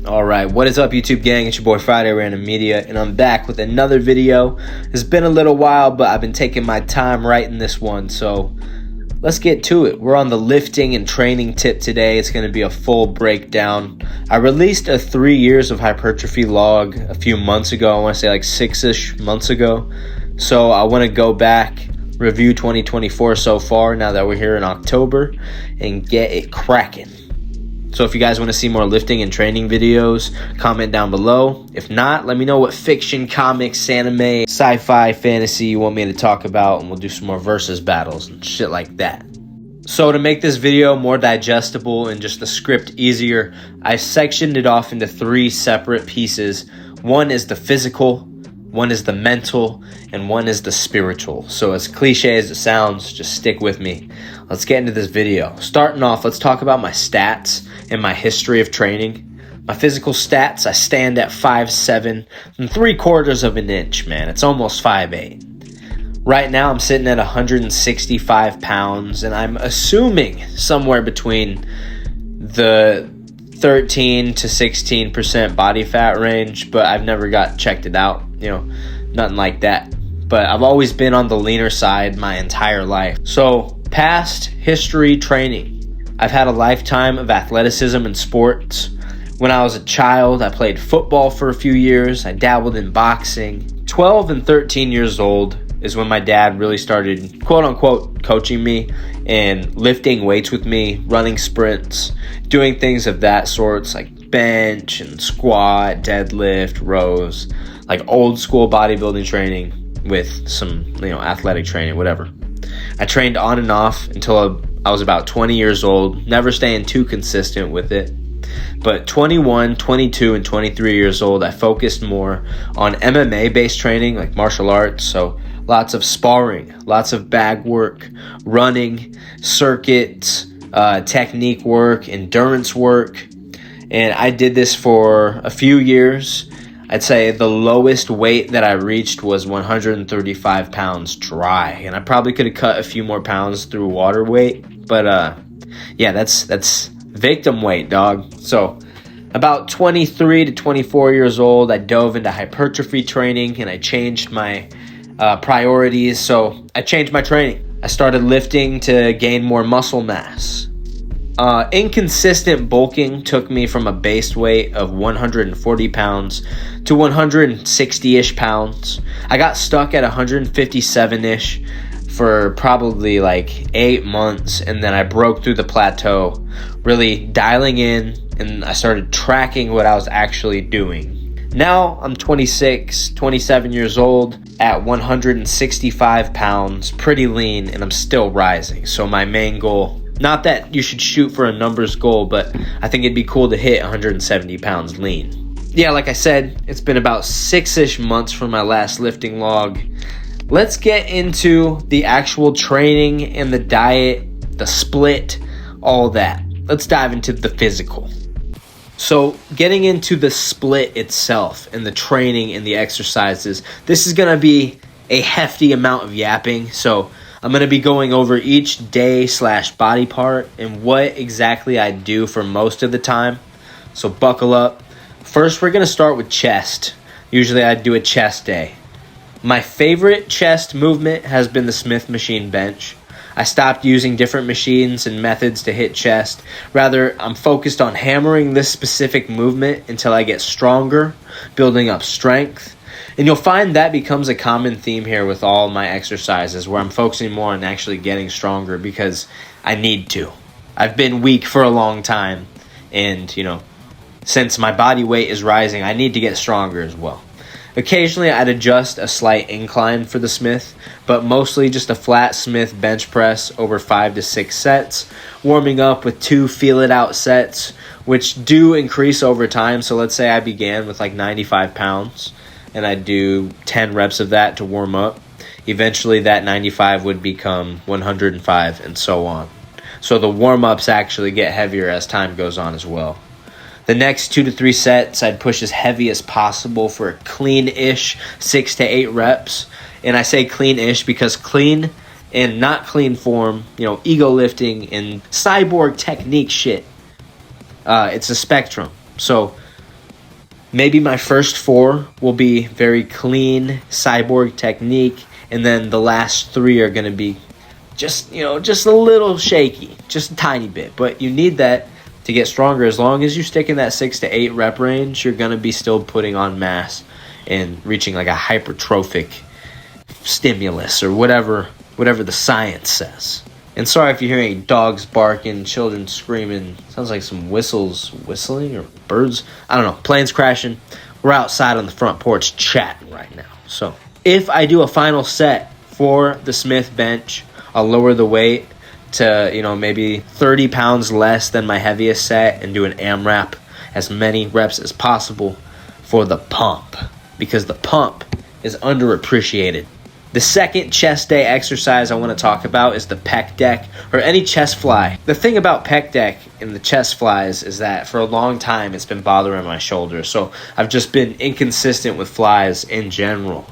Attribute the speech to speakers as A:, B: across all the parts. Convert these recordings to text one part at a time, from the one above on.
A: Alright, what is up YouTube gang? It's your boy Fridayrandommedia, and I'm back with another video. It's been a little while, but I've been taking my time writing this one, so let's get to it. We're on the lifting and training tip today. It's going to be a full breakdown. I released a 3 years of hypertrophy log a few months ago. I want to say like 6-ish months ago. So I want to go back, review 2024 so far now that we're here in October, and get it cracking. So if you guys want to see more lifting and training videos, comment down below. If not, let me know what fiction, comics, anime, sci-fi, fantasy you want me to talk about, and we'll do some more versus battles and shit like that. So to make this video more digestible and just the script easier, I sectioned it off into 3 separate pieces. One is the physical, one is the mental, and one is the spiritual. So as cliche as it sounds, just stick with me. Let's get into this video. Starting off, let's talk about my stats and my history of training. My physical stats, I stand at 5'7" and 3/4 of an inch, man. It's almost 5'8". Right now, I'm sitting at 165 pounds, and I'm assuming somewhere between the 13 to 16% body fat range, but I've never checked it out, nothing like that. But I've always been on the leaner side my entire life. So past history training. I've had a lifetime of athleticism and sports. When I was a child, I played football for a few years. I dabbled in boxing. 12 and 13 years old is when my dad really started, quote unquote, coaching me and lifting weights with me, running sprints, doing things of that sort, like bench and squat, deadlift, rows, like old school bodybuilding training with some, athletic training, whatever. I trained on and off until I was about 20 years old, never staying too consistent with it. But 21, 22, and 23 years old, I focused more on MMA-based training, like martial arts. So lots of sparring, lots of bag work, running, circuits, technique work, endurance work. And I did this for a few years. I'd say the lowest weight that I reached was 135 pounds dry. And I probably could have cut a few more pounds through water weight. But yeah, that's victim weight, dog. So about 23 to 24 years old, I dove into hypertrophy training and I changed my priorities. So I changed my training. I started lifting to gain more muscle mass. Inconsistent bulking took me from a base weight of 140 pounds to 160-ish pounds. I got stuck at 157-ish for probably like 8 months, and then I broke through the plateau, really dialing in, and I started tracking what I was actually doing. Now I'm 26, 27 years old at 165 pounds, pretty lean, and I'm still rising. So my main goal, not that you should shoot for a numbers goal, but I think it'd be cool to hit 170 pounds lean. Yeah, like I said, it's been about 6-ish months from my last lifting log. Let's get into the actual training and the diet, the split, all that. Let's dive into the physical. So getting into the split itself and the training and the exercises, this is going to be a hefty amount of yapping. So I'm going to be going over each day/body part and what exactly I do for most of the time. So buckle up. First, we're going to start with chest. Usually I do a chest day. My favorite chest movement has been the Smith machine bench. I stopped using different machines and methods to hit chest. Rather, I'm focused on hammering this specific movement until I get stronger, building up strength. And you'll find that becomes a common theme here with all my exercises, where I'm focusing more on actually getting stronger because I need to. I've been weak for a long time, and since my body weight is rising, I need to get stronger as well. Occasionally, I'd adjust a slight incline for the Smith, but mostly just a flat Smith bench press over 5 to 6 sets, warming up with 2 feel-it-out sets, which do increase over time. So let's say I began with like 95 pounds, and I'd do 10 reps of that to warm up. Eventually, that 95 would become 105, and so on. So the warm-ups actually get heavier as time goes on as well. The next 2 to 3 sets, I'd push as heavy as possible for a clean-ish 6 to 8 reps. And I say clean-ish because clean and not clean form, ego lifting and cyborg technique shit, it's a spectrum. So Maybe my first 4 will be very clean cyborg technique, and then the last 3 are going to be just a little shaky, just a tiny bit. But you need that to get stronger. As long as you stick in that 6 to 8 rep range, you're going to be still putting on mass and reaching like a hypertrophic stimulus or whatever the science says. And sorry if you're hearing dogs barking, children screaming. Sounds like some whistling or birds. I don't know. Planes crashing. We're outside on the front porch chatting right now. So if I do a final set for the Smith bench, I'll lower the weight to, maybe 30 pounds less than my heaviest set and do an AMRAP, as many reps as possible for the pump, because the pump is underappreciated. The second chest day exercise I want to talk about is the pec deck or any chest fly. The thing about pec deck and the chest flies is that for a long time it's been bothering my shoulder, so I've just been inconsistent with flies in general.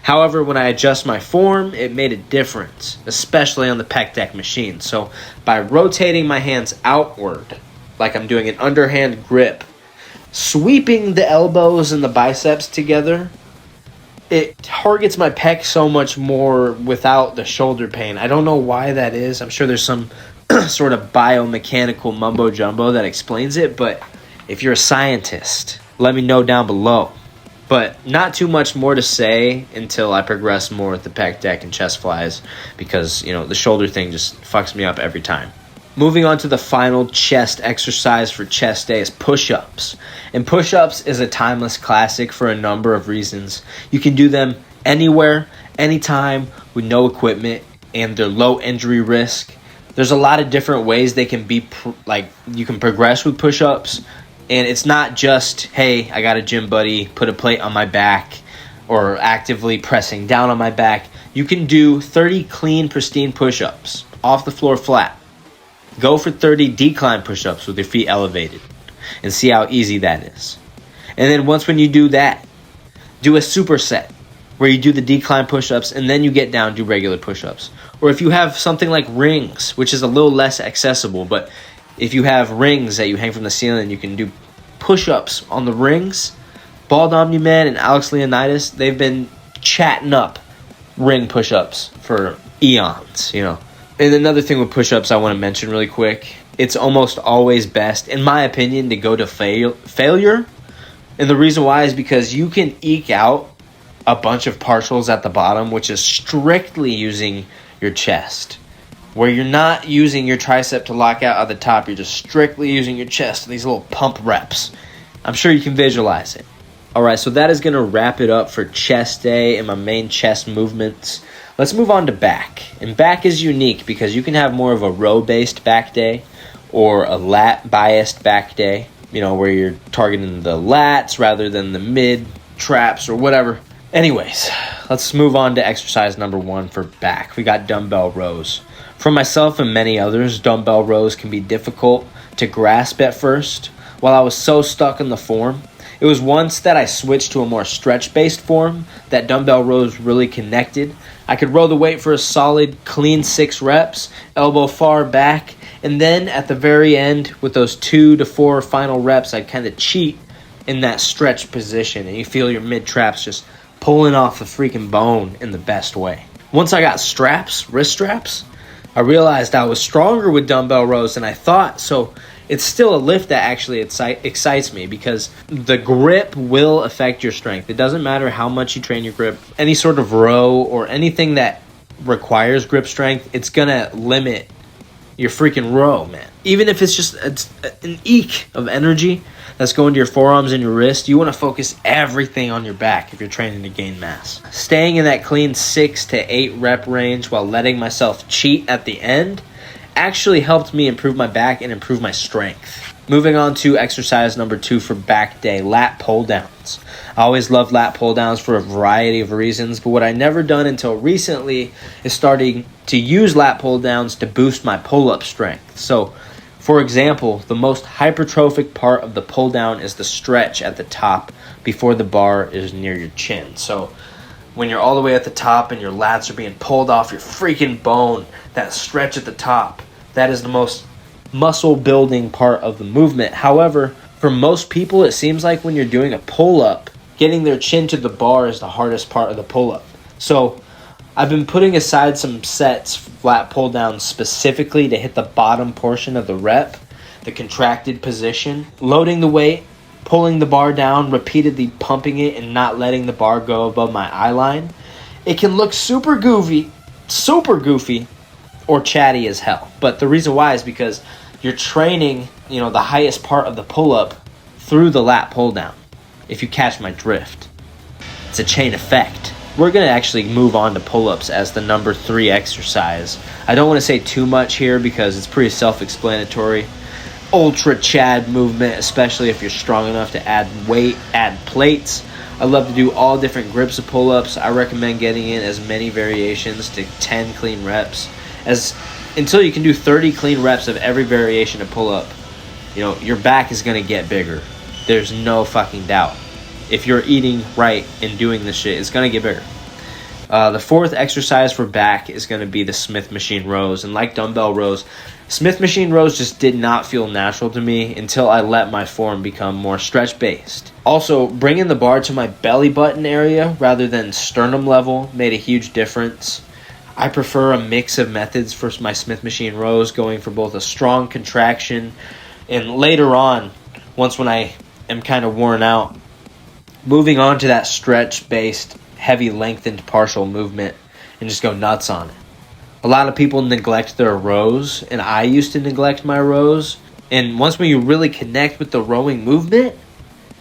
A: However, when I adjust my form, it made a difference, especially on the pec deck machine. So by rotating my hands outward, like I'm doing an underhand grip, sweeping the elbows and the biceps together, it targets my pec so much more without the shoulder pain. I don't know why that is. I'm sure there's some sort of biomechanical mumbo jumbo that explains it, but if you're a scientist, let me know down below. But not too much more to say until I progress more with the pec deck and chest flies, because the shoulder thing just fucks me up every time. Moving on to the final chest exercise for chest day is push-ups. And push-ups is a timeless classic for a number of reasons. You can do them anywhere, anytime, with no equipment, and they're low injury risk. There's a lot of different ways they can be, you can progress with push-ups. And it's not just, hey, I got a gym buddy, put a plate on my back, or actively pressing down on my back. You can do 30 clean, pristine push-ups off the floor flat. Go for 30 decline push-ups with your feet elevated and see how easy that is. And then when you do that, do a superset where you do the decline push-ups and then you get down, do regular push-ups. Or if you have something like rings, which is a little less accessible, but if you have rings that you hang from the ceiling, you can do push-ups on the rings. Bald Omni-Man and Alex Leonidas, they've been chatting up ring push-ups for eons, And another thing with push-ups I want to mention really quick, it's almost always best, in my opinion, to go to failure. And the reason why is because you can eke out a bunch of partials at the bottom, which is strictly using your chest. Where you're not using your tricep to lock out at the top, you're just strictly using your chest, these little pump reps. I'm sure you can visualize it. Alright, so that is going to wrap it up for chest day and my main chest movements. Let's move on to back. And back is unique because you can have more of a row-based back day or a lat-biased back day, where you're targeting the lats rather than the mid traps or whatever. Anyways, let's move on to exercise number 1 for back. We got dumbbell rows. For myself and many others, dumbbell rows can be difficult to grasp at first. While I was so stuck in the form, it was once that I switched to a more stretch-based form that dumbbell rows really connected. I could row the weight for a solid, clean 6 reps, elbow far back, and then at the very end, with those 2 to 4 final reps, I'd kind of cheat in that stretch position, and you feel your mid-traps just pulling off the freaking bone in the best way. Once I got wrist straps, I realized I was stronger with dumbbell rows than I thought, so it's still a lift that actually excites me because the grip will affect your strength. It doesn't matter how much you train your grip. Any sort of row or anything that requires grip strength, it's going to limit your freaking row, man. Even if it's just an eke of energy that's going to your forearms and your wrist, you want to focus everything on your back if you're training to gain mass. Staying in that clean 6 to 8 rep range while letting myself cheat at the end actually helped me improve my back and improve my strength. Moving on to exercise number 2 for back day, lat pull downs. I always loved lat pull downs for a variety of reasons, but what I never done until recently is starting to use lat pull downs to boost my pull-up strength. So, for example, the most hypertrophic part of the pull down is the stretch at the top before the bar is near your chin. So, when you're all the way at the top and your lats are being pulled off your freaking bone, that stretch at the top, that is the most muscle building part of the movement. However, For most people, it seems like when you're doing a pull-up, getting their chin to the bar is the hardest part of the pull-up. So I've been putting aside some sets, flat pull downs, specifically to hit the bottom portion of the rep, the contracted position, loading the weight, pulling the bar down, repeatedly pumping it, and not letting the bar go above my eye line. It can look super goofy, or chatty as hell. But the reason why is because you're training, the highest part of the pull-up through the lat pull-down, if you catch my drift. It's a chain effect. We're going to actually move on to pull-ups as the number 3 exercise. I don't want to say too much here because it's pretty self-explanatory. Ultra Chad movement, especially if you're strong enough to add weight, add plates. I love to do all different grips of pull-ups. I recommend getting in as many variations to 10 clean reps until you can do 30 clean reps of every variation of pull-up. Your back is going to get bigger. There's no fucking doubt. If you're eating right and doing this shit, it's going to get bigger. The 4th exercise for back is going to be the Smith machine rows. And like dumbbell rows, Smith machine rows just did not feel natural to me until I let my form become more stretch-based. Also, bringing the bar to my belly button area rather than sternum level made a huge difference. I prefer a mix of methods for my Smith machine rows, going for both a strong contraction and later on, when I am kind of worn out, moving on to that stretch-based, heavy lengthened partial movement and just go nuts on it. A lot of people neglect their rows, and I used to neglect my rows. And when you really connect with the rowing movement,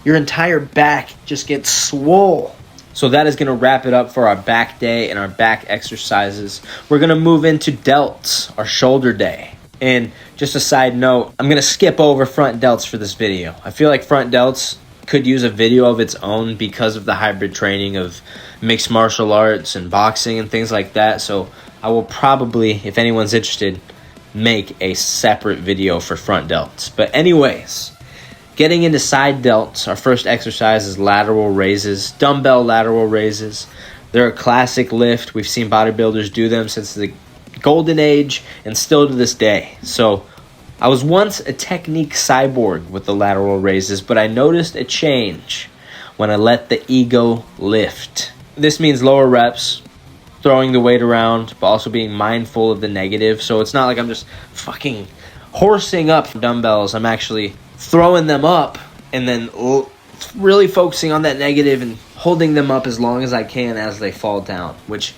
A: your entire back just gets swole. So that is going to wrap it up for our back day and our back exercises. We're going to move into delts, our shoulder day. And just a side note, I'm going to skip over front delts for this video. I feel like front delts could use a video of its own because of the hybrid training of mixed martial arts and boxing and things like that. So I will probably, if anyone's interested, make a separate video for front delts. But anyways, getting into side delts, our first exercise is lateral raises, dumbbell lateral raises. They're a classic lift. We've seen bodybuilders do them since the golden age and still to this day. So I was once a technique cyborg with the lateral raises, but I noticed a change when I let the ego lift. This means lower reps, throwing the weight around, but also being mindful of the negative. So it's not like I'm just fucking horsing up dumbbells. I'm actually throwing them up and then really focusing on that negative and holding them up as long as I can as they fall down, which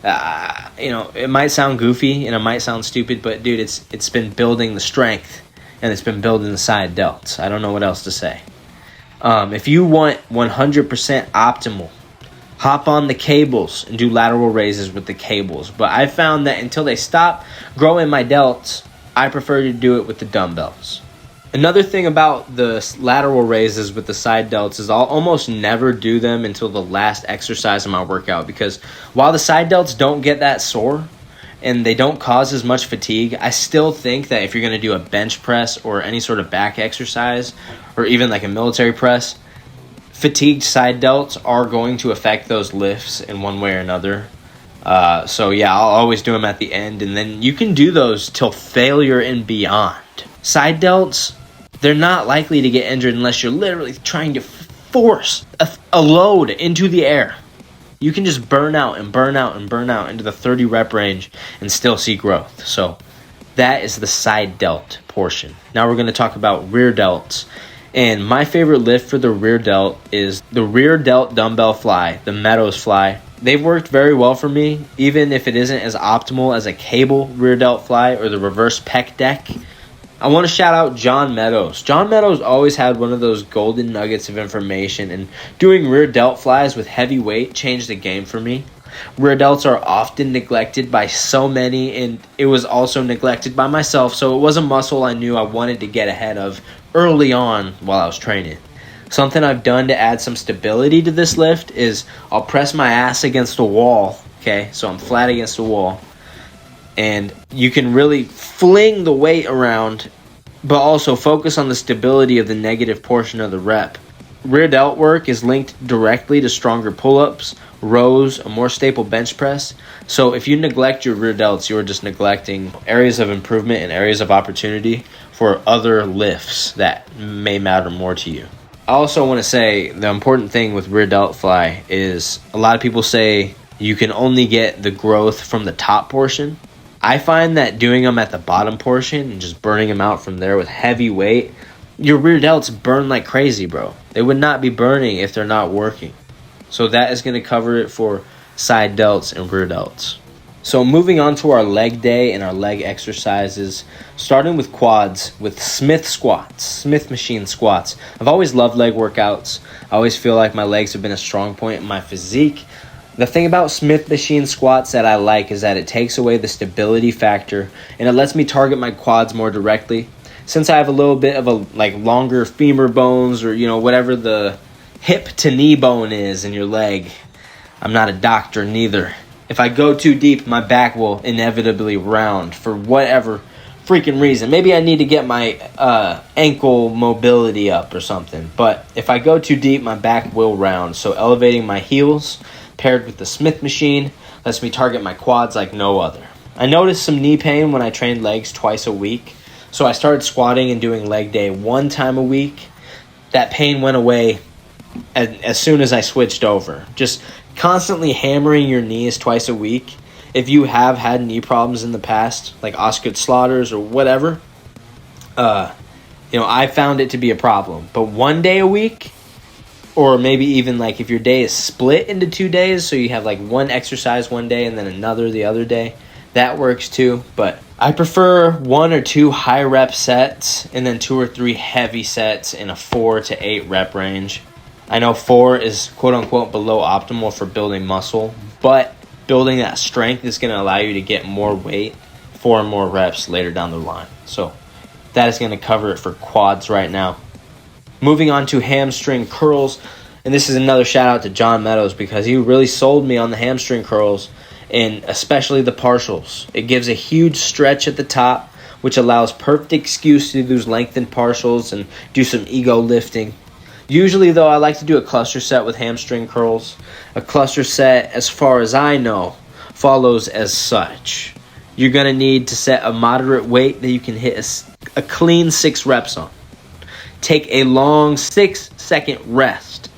A: it might sound goofy and it might sound stupid, but dude, it's been building the strength and it's been building the side delts. I don't know what else to say. If you want 100% optimal, hop on the cables and do lateral raises with the cables. But I found that until they stop growing my delts, I prefer to do it with the dumbbells. Another thing about the lateral raises with the side delts is I'll almost never do them until the last exercise of my workout, because while the side delts don't get that sore and they don't cause as much fatigue, I still think that if you're going to do a bench press or any sort of back exercise or even like a military press, fatigued side delts are going to affect those lifts in one way or another. So yeah, I'll always do them at the end, and then you can do those till failure and beyond. Side delts, they're not likely to get injured unless you're literally trying to force a load into the air. You can just burn out and burn out and burn out into the 30 rep range and still see growth. So that is the side delt portion. Now we're going to talk about rear delts. And my favorite lift for the rear delt is the rear delt dumbbell fly, the Meadows fly. They've worked very well for me, even if it isn't as optimal as a cable rear delt fly or the reverse pec deck. I want to shout out John Meadows. John Meadows always had one of those golden nuggets of information, and doing rear delt flies with heavy weight changed the game for me. Rear delts are often neglected by so many, and it was also neglected by myself, so it was a muscle I knew I wanted to get ahead of early on while I was training. Something I've done to add some stability to this lift is I'll press my ass against a wall, okay? So I'm flat against the wall. And you can really fling the weight around, but also focus on the stability of the negative portion of the rep. Rear delt work is linked directly to stronger pull-ups, rows, a more stable bench press. So if you neglect your rear delts, you are just neglecting areas of improvement and areas of opportunity for other lifts that may matter more to you. I also want to say the important thing with rear delt fly is a lot of people say you can only get the growth from the top portion. I find that doing them at the bottom portion and just burning them out from there with heavy weight, your rear delts burn like crazy, bro. They would not be burning if they're not working. So that is going to cover it for side delts and rear delts. So moving on to our leg day and our leg exercises, starting with quads with Smith squats, Smith machine squats. I've always loved leg workouts. I always feel like my legs have been a strong point in my physique. The thing about Smith machine squats that I like is that it takes away the stability factor and it lets me target my quads more directly. Since I have a little bit of a longer femur bones, or whatever the hip to knee bone is in your leg, I'm not a doctor neither. If I go too deep, my back will inevitably round for whatever freaking reason. Maybe I need to get my ankle mobility up or something. But if I go too deep, my back will round. So elevating my heels paired with the Smith machine lets me target my quads like no other. I noticed some knee pain when I trained legs twice a week. So I started squatting and doing leg day 1 time a week. That pain went away as soon as I switched over. Just constantly hammering your knees twice a week. If you have had knee problems in the past, like Osgood Slaughters or whatever, I found it to be a problem. But 1 day a week, or maybe even if your day is split into 2 days, so you have one exercise one day and then another the other day, that works too. But I prefer 1 or 2 high rep sets and then 2 or 3 heavy sets in a 4 to 8 rep range. I know 4 is quote unquote below optimal for building muscle, but building that strength is going to allow you to get more weight, 4 more reps later down the line. So that is going to cover it for quads right now. Moving on to hamstring curls, and this is another shout out to John Meadows because he really sold me on the hamstring curls, and especially the partials. It gives a huge stretch at the top, which allows perfect excuse to do those lengthened partials and do some ego lifting. Usually, though, I like to do a cluster set with hamstring curls. A cluster set, as far as I know, follows as such. You're going to need to set a moderate weight that you can hit a clean 6 reps on. Take a long 6-second rest,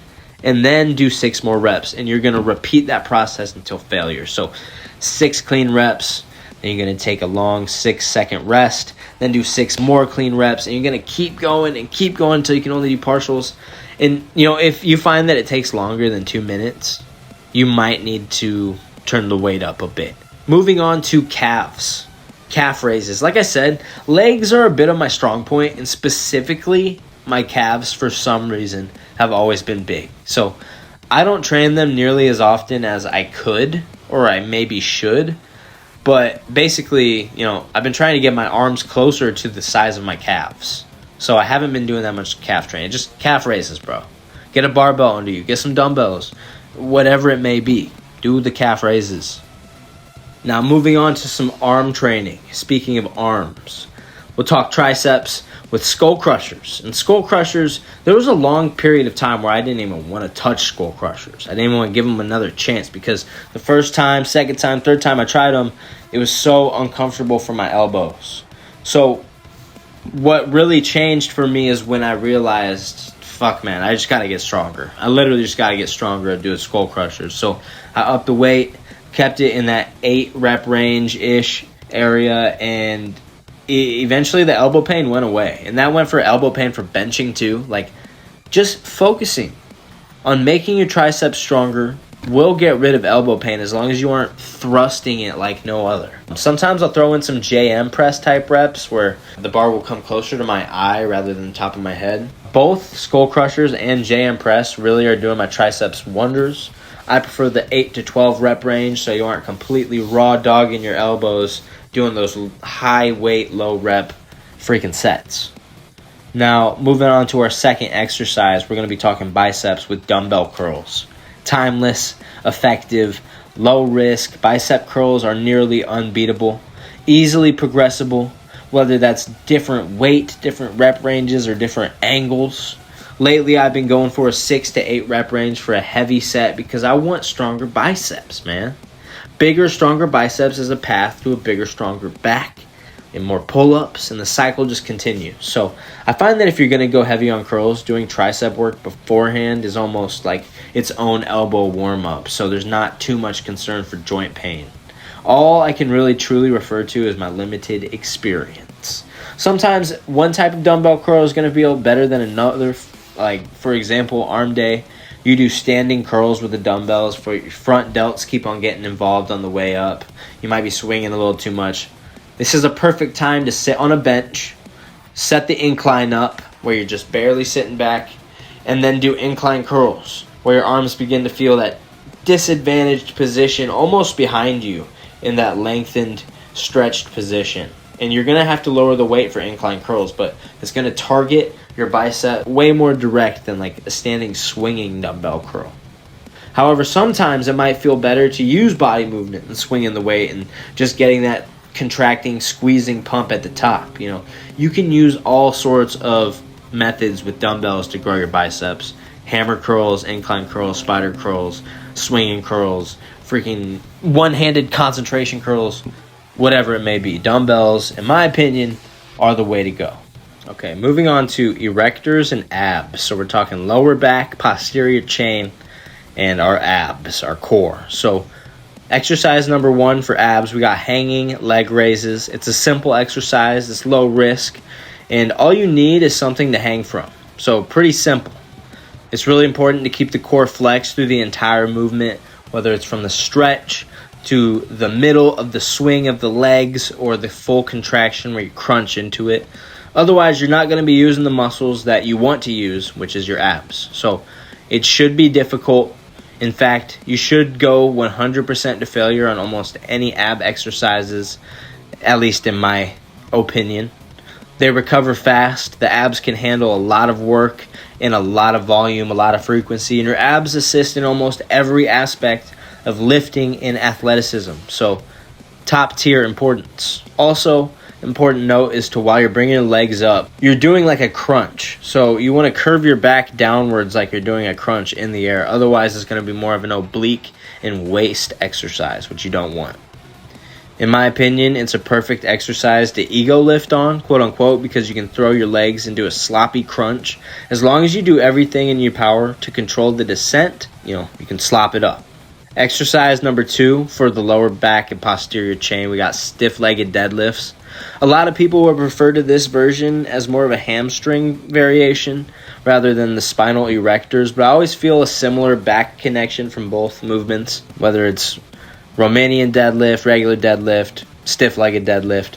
A: and then do 6 more reps. And you're going to repeat that process until failure. So 6 clean reps, then you're going to take a long 6-second rest, then do 6 more clean reps, and you're going to keep going until you can only do partials. And, if you find that it takes longer than 2 minutes, you might need to turn the weight up a bit. Moving on to calves. Calf raises. Like I said, legs are a bit of my strong point, and specifically my calves, for some reason, have always been big. So I don't train them nearly as often as I could, or I maybe should. But basically, I've been trying to get my arms closer to the size of my calves. So I haven't been doing that much calf training. Just calf raises, bro. Get a barbell under you. Get some dumbbells. Whatever it may be. Do the calf raises. Now moving on to some arm training. Speaking of arms, we'll talk triceps with skull crushers. And skull crushers, there was a long period of time where I didn't even want to touch skull crushers. I didn't even want to give them another chance because the first time, second time, third time I tried them, it was so uncomfortable for my elbows. So what really changed for me is when I realized, fuck man, I just got to get stronger. I literally just got to get stronger at doing skull crushers. So I upped the weight, kept it in that 8 rep range-ish area, and eventually the elbow pain went away. And that went for elbow pain for benching too. Just focusing on making your triceps stronger will get rid of elbow pain as long as you aren't thrusting it like no other. Sometimes I'll throw in some JM press type reps where the bar will come closer to my eye rather than the top of my head. Both skull crushers and JM press really are doing my triceps wonders. I prefer the 8 to 12 rep range so you aren't completely raw dogging your elbows doing those high weight, low rep freaking sets. Now, moving on to our second exercise, we're going to be talking biceps with dumbbell curls. Timeless, effective, low risk. Bicep curls are nearly unbeatable, easily progressible, whether that's different weight, different rep ranges, or different angles. Lately, I've been going for a 6 to 8 rep range for a heavy set because I want stronger biceps, man. Bigger, stronger biceps is a path to a bigger, stronger back. and more pull-ups, and the cycle just continues. So I find that if you're going to go heavy on curls, doing tricep work beforehand is almost like its own elbow warm-up, so there's not too much concern for joint pain. All I can really truly refer to is my limited experience. Sometimes one type of dumbbell curl is going to feel better than another. Like, for example, arm day, you do standing curls with the dumbbells for your front delts keep on getting involved on the way up. You might be swinging a little too much. This is a perfect time to sit on a bench, set the incline up where you're just barely sitting back, and then do incline curls where your arms begin to feel that disadvantaged position almost behind you in that lengthened, stretched position. And you're going to have to lower the weight for incline curls, but it's going to target your bicep way more direct than like a standing swinging dumbbell curl. However, sometimes it might feel better to use body movement and swinging the weight and just getting that contracting, squeezing pump at the top. You can use all sorts of methods with dumbbells to grow your biceps. Hammer curls, incline curls, spider curls, swinging curls, freaking one-handed concentration curls, whatever it may be. Dumbbells, in my opinion, are the way to go. Okay, moving on to erectors and abs. So we're talking lower back, posterior chain, and our abs, our core. So exercise number 1 for abs, we got hanging leg raises. It's a simple exercise. It's low risk. And all you need is something to hang from. So pretty simple. It's really important to keep the core flexed through the entire movement, whether it's from the stretch to the middle of the swing of the legs or the full contraction where you crunch into it. Otherwise, you're not going to be using the muscles that you want to use, which is your abs. So it should be difficult. In fact, you should go 100% to failure on almost any ab exercises, at least in my opinion. They recover fast. The abs can handle a lot of work in a lot of volume, a lot of frequency, and your abs assist in almost every aspect of lifting and athleticism. So top tier importance. Also, important note is to while you're bringing your legs up, you're doing like a crunch. So you want to curve your back downwards like you're doing a crunch in the air. Otherwise, it's going to be more of an oblique and waist exercise, which you don't want. In my opinion, it's a perfect exercise to ego lift on, quote unquote, because you can throw your legs into a sloppy crunch. As long as you do everything in your power to control the descent, you can slop it up. Exercise number 2 for the lower back and posterior chain, we got stiff-legged deadlifts. A lot of people would refer to this version as more of a hamstring variation rather than the spinal erectors, but I always feel a similar back connection from both movements, whether it's Romanian deadlift, regular deadlift, stiff-legged deadlift.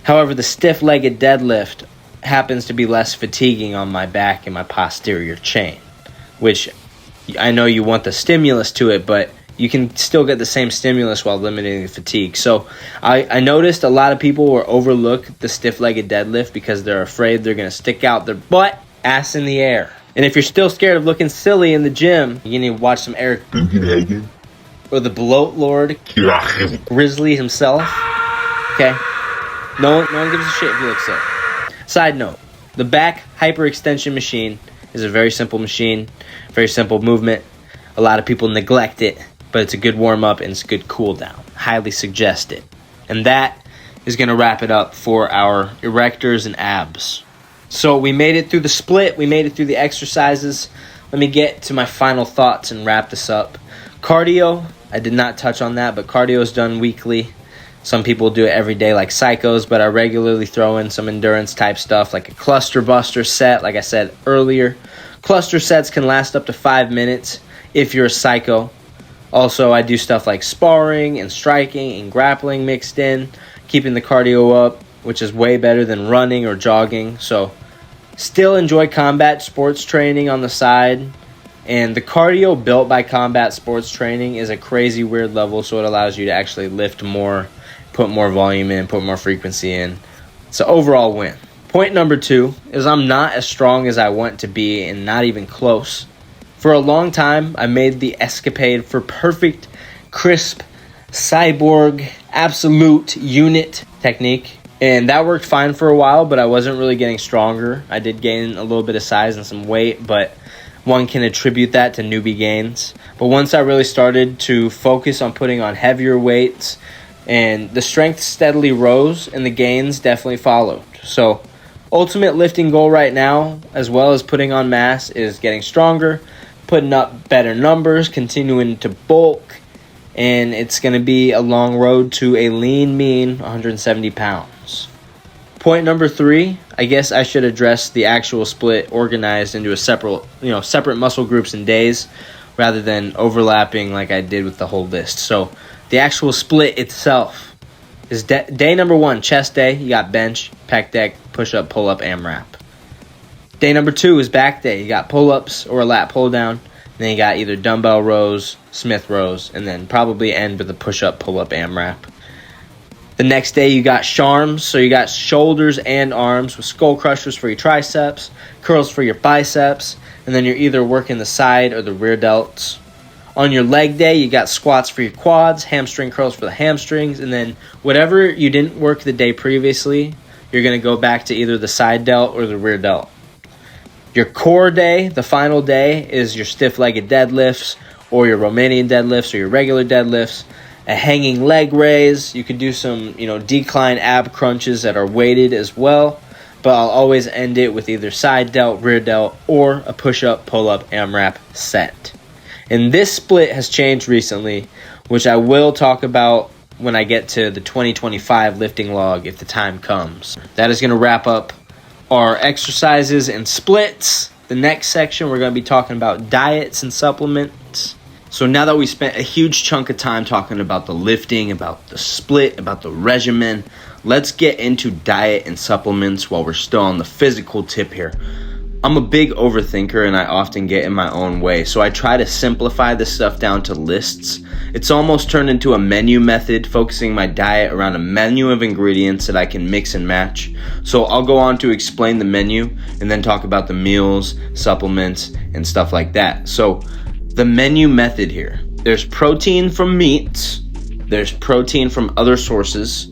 A: However, the stiff-legged deadlift happens to be less fatiguing on my back and my posterior chain, which I know you want the stimulus to it, but you can still get the same stimulus while limiting the fatigue. So I noticed a lot of people will overlook the stiff-legged deadlift because they're afraid they're going to stick out their butt, ass in the air. And if you're still scared of looking silly in the gym, you need to watch some Eric or the bloat lord Grizzly himself. Okay? No one gives a shit if you look silly. Side note, the back hyperextension machine is a very simple machine, very simple movement. A lot of people neglect it, but it's a good warm-up and it's a good cool-down. Highly suggest it. And that is going to wrap it up for our erectors and abs. So we made it through the split. We made it through the exercises. Let me get to my final thoughts and wrap this up. Cardio, I did not touch on that, but cardio is done weekly. Some people do it every day like psychos, but I regularly throw in some endurance type stuff like a cluster buster set. Like I said earlier, cluster sets can last up to 5 minutes if you're a psycho. Also, I do stuff like sparring and striking and grappling mixed in, keeping the cardio up, which is way better than running or jogging. So still enjoy combat sports training on the side. And the cardio built by combat sports training is a crazy weird level, so it allows you to actually lift more, put more volume in, put more frequency in. It's an overall win. Point number 2 is I'm not as strong as I want to be and not even close. For a long time, I made the escapade for perfect, crisp, cyborg, absolute unit technique. And that worked fine for a while, but I wasn't really getting stronger. I did gain a little bit of size and some weight, but one can attribute that to newbie gains. But once I really started to focus on putting on heavier weights and the strength steadily rose and the gains definitely followed. So ultimate lifting goal right now, as well as putting on mass, is getting stronger, putting up better numbers, continuing to bulk, and it's going to be a long road to a lean, mean 170 pounds. Point number 3, I guess I should address the actual split organized into a separate muscle groups and days rather than overlapping like I did with the whole list. So the actual split itself is day number 1, chest day. You got bench, pec deck, push-up, pull-up, AMRAP. Day number 2 is back day. You got pull-ups or a lat pull-down. Then you got either dumbbell rows, Smith rows, and then probably end with a push-up, pull-up, AMRAP. The next day you got SHARMs, so you got shoulders and arms with skull crushers for your triceps, curls for your biceps, and then you're either working the side or the rear delts. On your leg day, you got squats for your quads, hamstring curls for the hamstrings, and then whatever you didn't work the day previously, you're going to go back to either the side delt or the rear delt. Your core day, the final day, is your stiff-legged deadlifts or your Romanian deadlifts or your regular deadlifts. A hanging leg raise. You could do some, decline ab crunches that are weighted as well. But I'll always end it with either side delt, rear delt, or a push-up, pull-up, AMRAP set. And this split has changed recently, which I will talk about when I get to the 2025 lifting log if the time comes. That is going to wrap up our exercises and splits. The next section, we're going to be talking about diets and supplements. So now that we spent a huge chunk of time talking about the lifting, about the split, about the regimen, let's get into diet and supplements while we're still on the physical tip here. I'm a big overthinker and I often get in my own way, so I try to simplify this stuff down to lists. It's almost turned into a menu method, focusing my diet around a menu of ingredients that I can mix and match. So I'll go on to explain the menu and then talk about the meals, supplements, and stuff like that. So the menu method here. There's protein from meats, there's protein from other sources,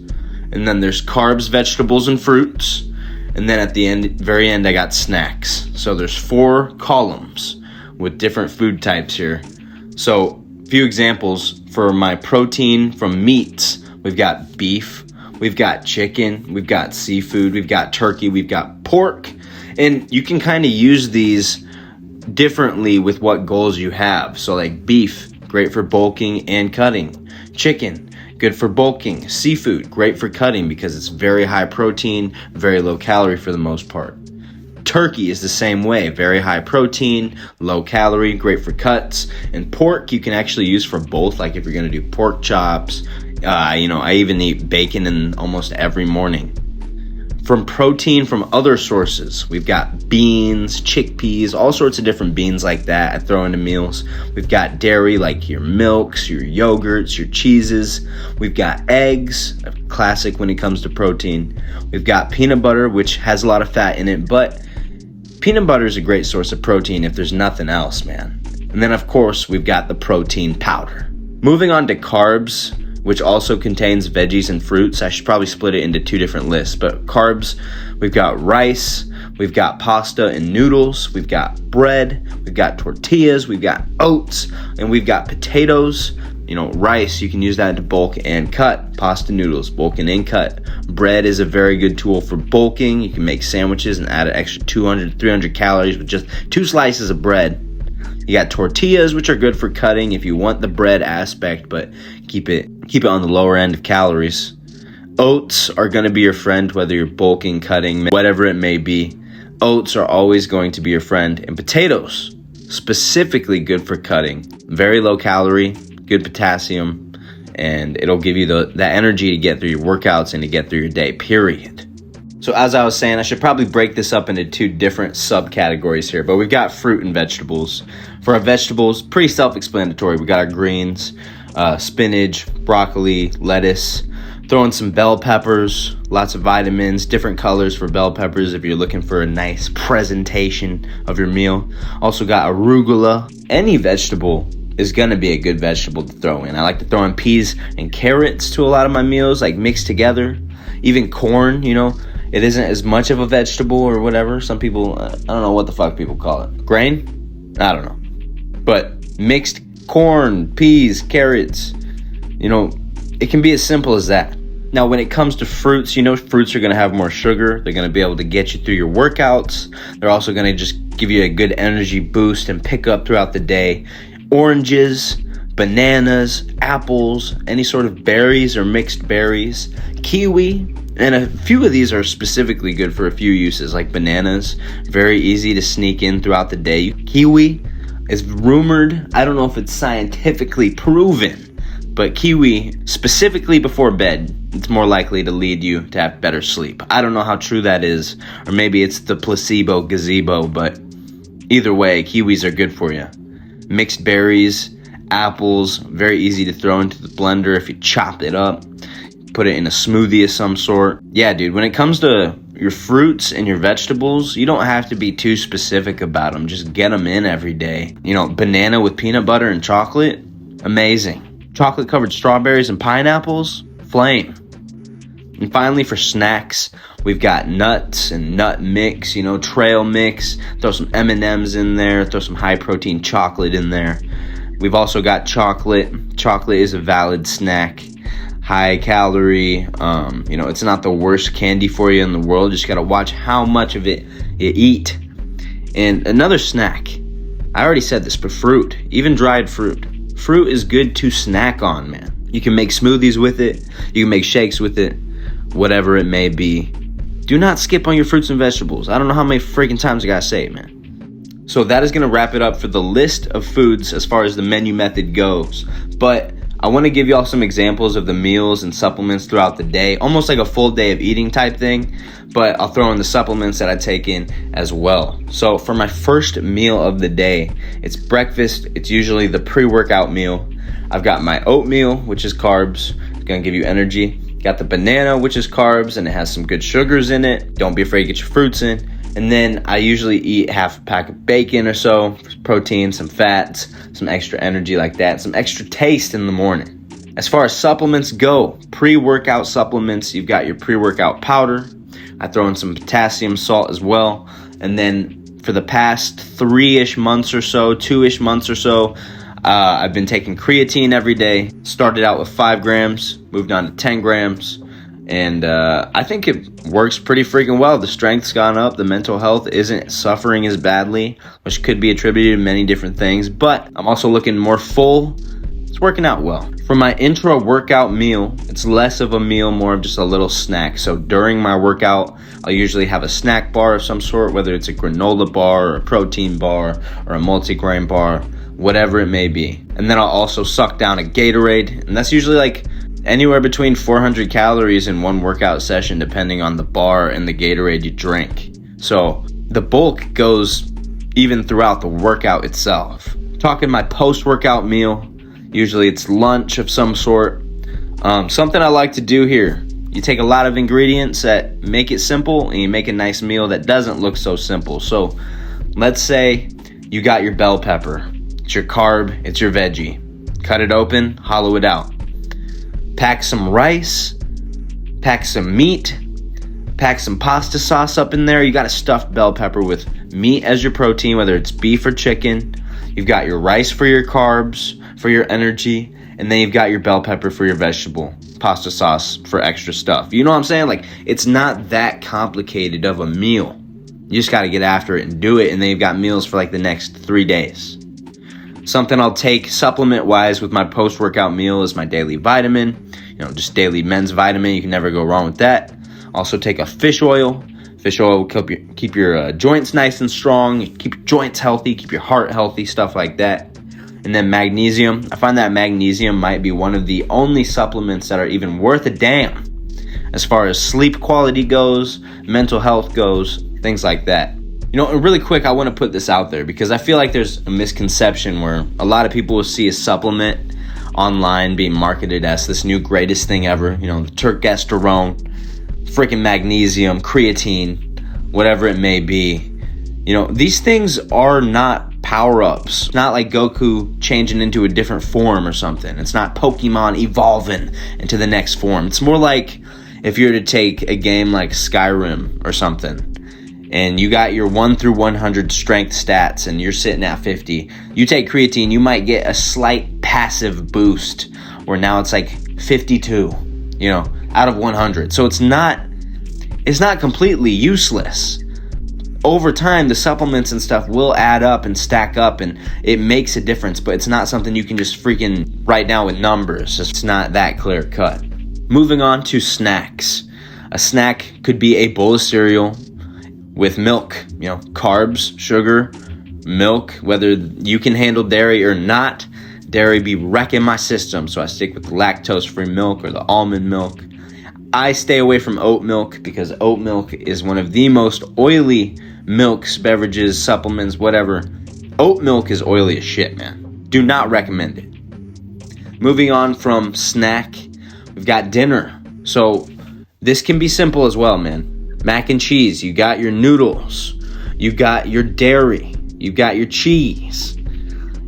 A: and then there's carbs, vegetables, and fruits. And then at the very end, I got snacks. So there's 4 columns with different food types here. So a few examples for my protein from meats. We've got beef, we've got chicken, we've got seafood, we've got turkey, we've got pork. And you can kind of use these differently with what goals you have. So like beef, great for bulking and cutting. Chicken, good for bulking. Seafood, great for cutting because it's very high protein, very low calorie for the most part. Turkey is the same way, very high protein, low calorie, great for cuts. And pork you can actually use for both, like if you're going to do pork chops. I even eat bacon in almost every morning. From protein from other sources, we've got beans, chickpeas, all sorts of different beans like that I throw into meals. We've got dairy like your milks, your yogurts, your cheeses. We've got eggs, a classic when it comes to protein. We've got peanut butter, which has a lot of fat in it, but peanut butter is a great source of protein if there's nothing else, man. And then, of course, we've got the protein powder. Moving on to carbs, which also contains veggies and fruits. I should probably split it into 2 different lists, but carbs, we've got rice, we've got pasta and noodles, we've got bread, we've got tortillas, we've got oats, and we've got potatoes. Rice, you can use that to bulk and cut. Pasta, noodles, bulking and cut. Bread is a very good tool for bulking. You can make sandwiches and add an extra 200, 300 calories with just 2 slices of bread. You got tortillas, which are good for cutting if you want the bread aspect, but keep it on the lower end of calories. Oats are going to be your friend, whether you're bulking, cutting, whatever it may be. Oats are always going to be your friend. And potatoes, specifically good for cutting. Very low calorie, good potassium, and it'll give you that energy to get through your workouts and to get through your day, period. So as I was saying, I should probably break this up into 2 different subcategories here, but we've got fruit and vegetables. For our vegetables, pretty self-explanatory. We got our greens, spinach, broccoli, lettuce, throw in some bell peppers, lots of vitamins, different colors for bell peppers if you're looking for a nice presentation of your meal. Also got arugula. Any vegetable is going to be a good vegetable to throw in. I like to throw in peas and carrots to a lot of my meals, like mixed together. Even corn, it isn't as much of a vegetable or whatever. Some people, I don't know what the fuck people call it. Grain? I don't know. But mixed corn, peas, carrots, It can be as simple as that. Now, when it comes to fruits, fruits are going to have more sugar. They're going to be able to get you through your workouts. They're also going to just give you a good energy boost and pick up throughout the day. Oranges, bananas, apples, any sort of berries or mixed berries, kiwi, and a few of these are specifically good for a few uses, like bananas. Very easy to sneak in throughout the day. Kiwi is rumored, I don't know if it's scientifically proven, but kiwi, specifically before bed, it's more likely to lead you to have better sleep. I don't know how true that is, or maybe it's the placebo gazebo, but either way, kiwis are good for you. Mixed berries, apples, very easy to throw into the blender if you chop it up, put it in a smoothie of some sort. Yeah, dude, when it comes to your fruits and your vegetables, you don't have to be too specific about them. Just get them in every day. Banana with peanut butter and chocolate, amazing. Chocolate covered strawberries and pineapples, flame. And finally, for snacks, we've got nuts and nut mix, trail mix. Throw some M&Ms in there, throw some high protein chocolate in there. We've also got chocolate. Chocolate is a valid snack, high calorie. It's not the worst candy for you in the world. Just gotta watch how much of it you eat. And another snack, I already said this, but fruit, even dried fruit. Fruit is good to snack on, man. You can make smoothies with it. You can make shakes with it, whatever it may be. Do not skip on your fruits and vegetables. I don't know how many freaking times I gotta say it, man. So that is gonna wrap it up for the list of foods as far as the menu method goes. But I want to give y'all some examples of the meals and supplements throughout the day, almost like a full day of eating type thing, but I'll throw in the supplements that I take in as well. So for my first meal of the day, it's breakfast. It's usually the pre-workout meal. I've got my oatmeal, which is carbs. It's going to give you energy. Got the banana, which is carbs, and it has some good sugars in it. Don't be afraid to get your fruits in. And then I usually eat half a pack of bacon or so, protein, some fats, some extra energy like that, some extra taste in the morning. As far as supplements go, pre-workout supplements, you've got your pre-workout powder. I throw in some potassium salt as well. And then for the past 3-ish months or so, 2-ish months or so, I've been taking creatine every day. Started out with 5 grams, moved on to 10 grams. And I think it works pretty freaking well. The strength's gone up. The mental health isn't suffering as badly, which could be attributed to many different things. But I'm also looking more full. It's working out well. For my intro workout meal, it's less of a meal, more of just a little snack. So during my workout, I'll usually have a snack bar of some sort, whether it's a granola bar or a protein bar or a multigrain bar, whatever it may be. And then I'll also suck down a Gatorade. And that's usually like anywhere between 400 calories in one workout session, depending on the bar and the Gatorade you drink. So the bulk goes even throughout the workout itself. Talking my post-workout meal, usually it's lunch of some sort. Something I like to do here, you take a lot of ingredients that make it simple and you make a nice meal that doesn't look so simple. So let's say you got your bell pepper. It's your carb, it's your veggie. Cut it open, hollow it out. Pack some rice, pack some meat, pack some pasta sauce up in there. You got a stuffed bell pepper with meat as your protein, whether it's beef or chicken. You've got your rice for your carbs, for your energy, and then you've got your bell pepper for your vegetable, pasta sauce for extra stuff. You know what I'm saying? Like, it's not that complicated of a meal. You just got to get after it and do it, and then you've got meals for like the next 3 days. Something I'll take supplement-wise with my post-workout meal is my daily vitamin. Just daily men's vitamin. You can never go wrong with that. Also take a fish oil. Fish oil will keep your joints nice and strong. Keep your joints healthy. Keep your heart healthy. Stuff like that. And then magnesium. I find that magnesium might be one of the only supplements that are even worth a damn as far as sleep quality goes, mental health goes, things like that. Really quick, I want to put this out there because I feel like there's a misconception where a lot of people will see a supplement online being marketed as this new greatest thing ever, the turkesterone, freaking magnesium, creatine, whatever it may be. These things are not power-ups. It's not like Goku changing into a different form or something. It's not Pokemon evolving into the next form. It's more like if you were to take a game like Skyrim or something, and you got your 1 through 100 strength stats and you're sitting at 50, you take creatine, you might get a slight passive boost where now it's like 52, out of 100. So it's not completely useless. Over time, the supplements and stuff will add up and stack up, and it makes a difference, but it's not something you can just freaking write down with numbers. It's not that clear cut. Moving on to snacks. A snack could be a bowl of cereal with milk, carbs, sugar, milk, whether you can handle dairy or not. Dairy be wrecking my system, so I stick with the lactose-free milk or the almond milk. I stay away from oat milk because oat milk is one of the most oily milks, beverages, supplements, whatever. Oat milk is oily as shit, man. Do not recommend it. Moving on from snack, we've got dinner. So this can be simple as well, man. Mac and cheese, you got your noodles, you got your dairy, you got your cheese.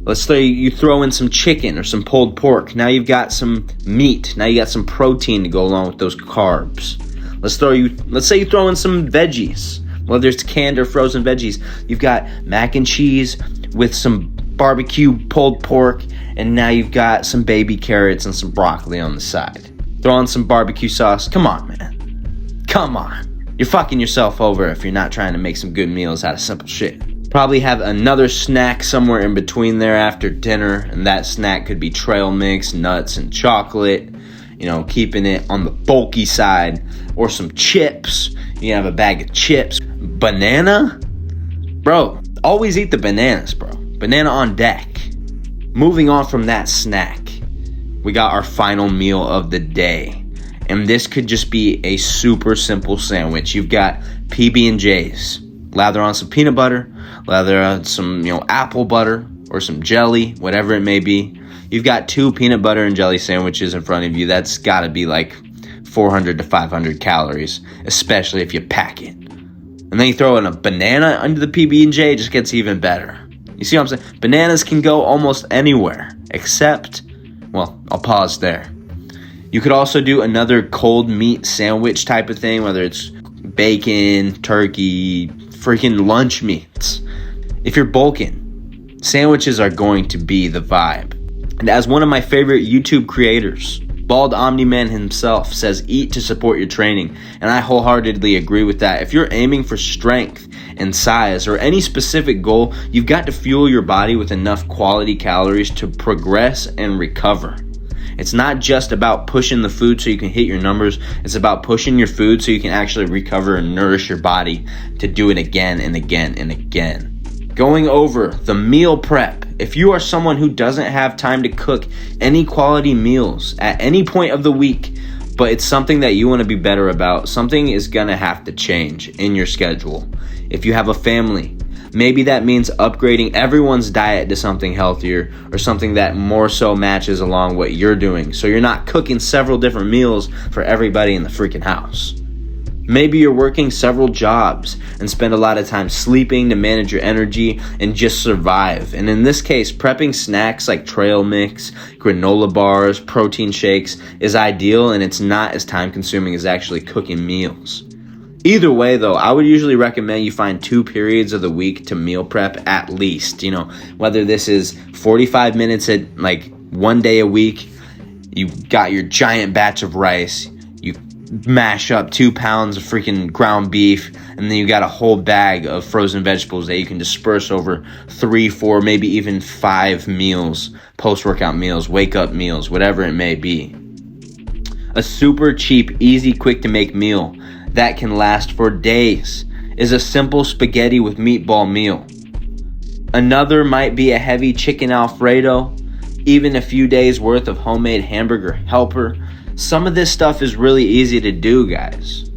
A: Let's say you throw in some chicken or some pulled pork. Now you've got some meat. Now you got some protein to go along with those carbs. Let's say you throw in some veggies, whether it's canned or frozen veggies. You've got mac and cheese with some barbecue pulled pork, and now you've got some baby carrots and some broccoli on the side. Throw on some barbecue sauce. Come on, man. Come on. You're fucking yourself over if you're not trying to make some good meals out of simple shit. Probably have another snack somewhere in between there after dinner, and that snack could be trail mix, nuts, and chocolate, keeping it on the bulky side, or some chips. You can have a bag of chips. Banana? Bro, always eat the bananas, bro. Banana on deck. Moving on from that snack, we got our final meal of the day, and this could just be a super simple sandwich. You've got PB&Js. Lather on some peanut butter, lather on some, apple butter or some jelly, whatever it may be. You've got 2 peanut butter and jelly sandwiches in front of you. That's got to be like 400 to 500 calories, especially if you pack it. And then you throw in a banana under the PB&J, it just gets even better. You see what I'm saying? Bananas can go almost anywhere, except, I'll pause there. You could also do another cold meat sandwich type of thing, whether it's bacon, turkey, freaking lunch meats. If you're bulking, sandwiches are going to be the vibe. And as one of my favorite YouTube creators, Bald Omni-Man himself, says, eat to support your training. And I wholeheartedly agree with that. If you're aiming for strength and size or any specific goal, you've got to fuel your body with enough quality calories to progress and recover. It's not just about pushing the food so you can hit your numbers. It's about pushing your food so you can actually recover and nourish your body to do it again and again and again. Going over the meal prep. If you are someone who doesn't have time to cook any quality meals at any point of the week, but it's something that you want to be better about, something is going to have to change in your schedule. If you have a family, maybe that means upgrading everyone's diet to something healthier or something that more so matches along what you're doing, so you're not cooking several different meals for everybody in the freaking house. Maybe you're working several jobs and spend a lot of time sleeping to manage your energy and just survive. And in this case, prepping snacks like trail mix, granola bars, protein shakes is ideal, and it's not as time consuming as actually cooking meals. Either way, though, I would usually recommend you find 2 periods of the week to meal prep at least. Whether this is 45 minutes at like 1 day a week, you got your giant batch of rice, you mash up 2 pounds of freaking ground beef, and then you got a whole bag of frozen vegetables that you can disperse over 3, 4, maybe even 5 meals, post-workout meals, wake-up meals, whatever it may be. A super cheap, easy, quick-to-make meal that can last for days is a simple spaghetti with meatball meal. Another might be a heavy chicken Alfredo, even a few days worth of homemade hamburger helper. Some of this stuff is really easy to do, guys.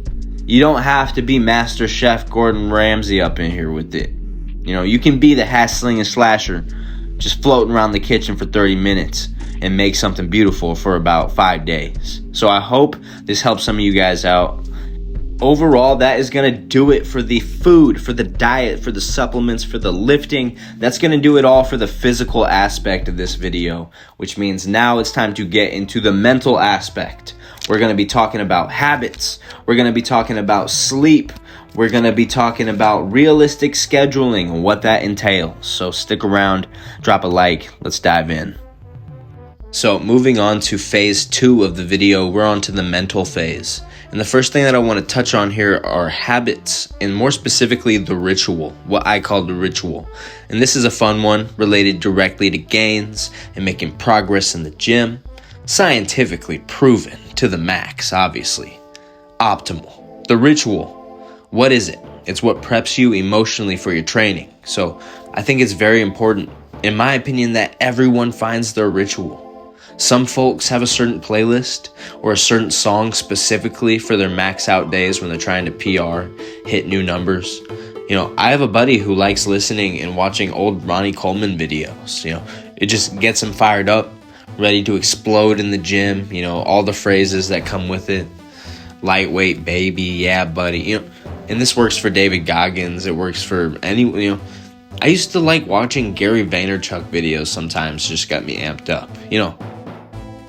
A: You don't have to be Master Chef Gordon Ramsay up in here with it. You can be the hassling and slasher, just floating around the kitchen for 30 minutes and make something beautiful for about 5 days. So I hope this helps some of you guys out. Overall, that is going to do it for the food, for the diet, for the supplements, for the lifting. That's going to do it all for the physical aspect of this video, which means now it's time to get into the mental aspect. We're going to be talking about habits. We're going to be talking about sleep. We're going to be talking about realistic scheduling and what that entails. So stick around, drop a like, let's dive in. So moving on to phase 2 of the video, we're on to the mental phase. And the first thing that I want to touch on here are habits, and more specifically the ritual, what I call the ritual. And this is a fun one related directly to gains and making progress in the gym. Scientifically proven to the max, obviously. Optimal. The ritual. What is it? It's what preps you emotionally for your training. So I think it's very important, in my opinion, that everyone finds their ritual. Some folks have a certain playlist or a certain song specifically for their max out days when they're trying to PR, hit new numbers. I have a buddy who likes listening and watching old Ronnie Coleman videos. It just gets him fired up, ready to explode in the gym. All the phrases that come with it. Lightweight, baby, yeah, buddy. And this works for David Goggins. It works for any, I used to like watching Gary Vaynerchuk videos sometimes, just got me amped up.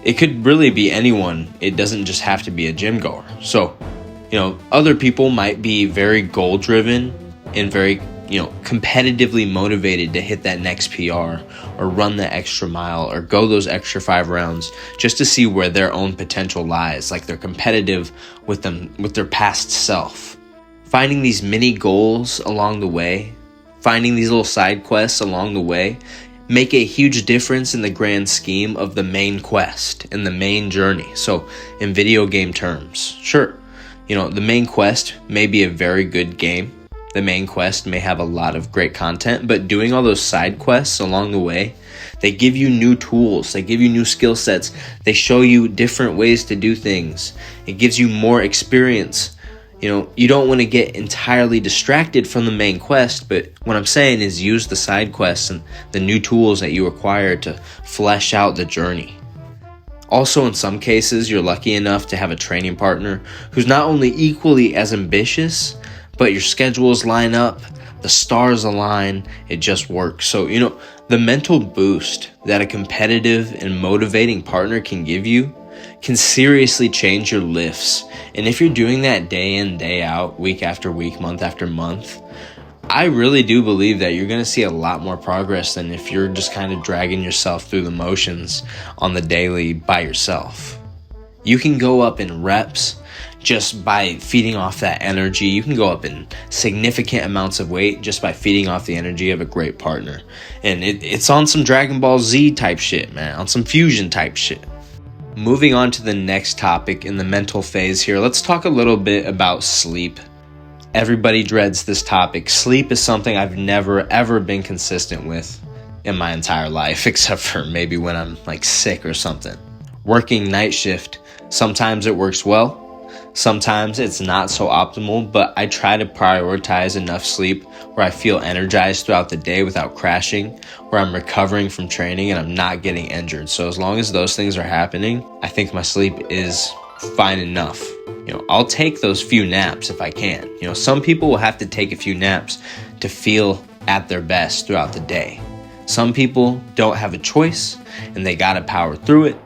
A: It could really be anyone. It doesn't just have to be a gym goer. So, other people might be very goal driven and very, competitively motivated to hit that next PR or run the extra mile or go those extra 5 rounds just to see where their own potential lies. Like they're competitive with their past self. Finding these mini goals along the way, finding these little side quests along the way, make a huge difference in the grand scheme of the main quest and the main journey. So in video game terms, sure, the main quest may be a very good game. The main quest may have a lot of great content, but doing all those side quests along the way, they give you new tools, they give you new skill sets, they show you different ways to do things. It gives you more experience. You don't want to get entirely distracted from the main quest, but what I'm saying is use the side quests and the new tools that you acquire to flesh out the journey. Also, in some cases, you're lucky enough to have a training partner who's not only equally as ambitious, but your schedules line up, the stars align, it just works. So, the mental boost that a competitive and motivating partner can give you can seriously change your lifts. And if you're doing that day in, day out, week after week, month after month, I really do believe that you're going to see a lot more progress than if you're just kind of dragging yourself through the motions on the daily by yourself. You can go up in reps just by feeding off that energy. You can go up in significant amounts of weight just by feeding off the energy of a great partner. And it's on some Dragon Ball Z type shit, man, on some fusion type shit. Moving on to the next topic in the mental phase here, let's talk a little bit about sleep. Everybody dreads this topic. Sleep is something I've never ever been consistent with in my entire life, except for maybe when I'm sick or something. Working night shift, sometimes it works well, sometimes it's not so optimal, but I try to prioritize enough sleep where I feel energized throughout the day without crashing, where I'm recovering from training and I'm not getting injured. So as long as those things are happening, I think my sleep is fine enough. I'll take those few naps if I can. Some people will have to take a few naps to feel at their best throughout the day. Some people don't have a choice and they gotta power through it.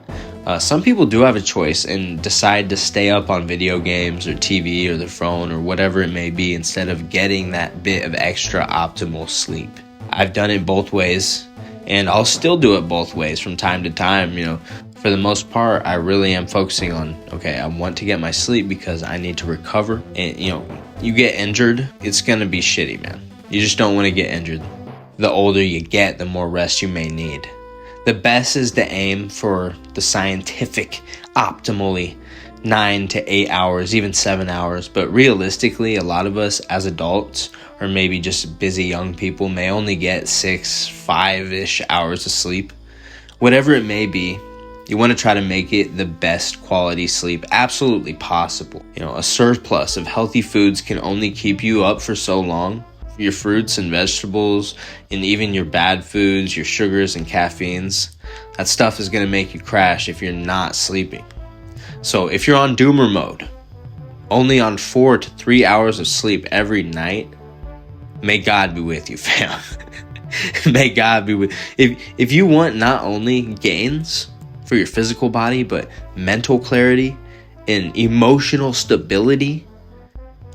A: Some people do have a choice and decide to stay up on video games or TV or their phone or whatever it may be instead of getting that bit of extra optimal sleep. I've done it both ways, and I'll still do it both ways from time to time. For the most part, I really am focusing on, okay, I want to get my sleep because I need to recover. And, you get injured, it's going to be shitty, man. You just don't want to get injured. The older you get, the more rest you may need. The best is to aim for the scientific, optimally 9 to 8 hours, even 7 hours. But realistically, a lot of us as adults, or maybe just busy young people, may only get 6, 5-ish hours of sleep. Whatever it may be, you want to try to make it the best quality sleep absolutely possible. A surplus of healthy foods can only keep you up for so long. Your fruits and vegetables, and even your bad foods, your sugars and caffeines, that stuff is going to make you crash if you're not sleeping. So if you're on doomer mode, only on 4 to 3 hours of sleep every night, may God be with you, fam. May God be with you. If you want not only gains for your physical body, but mental clarity and emotional stability,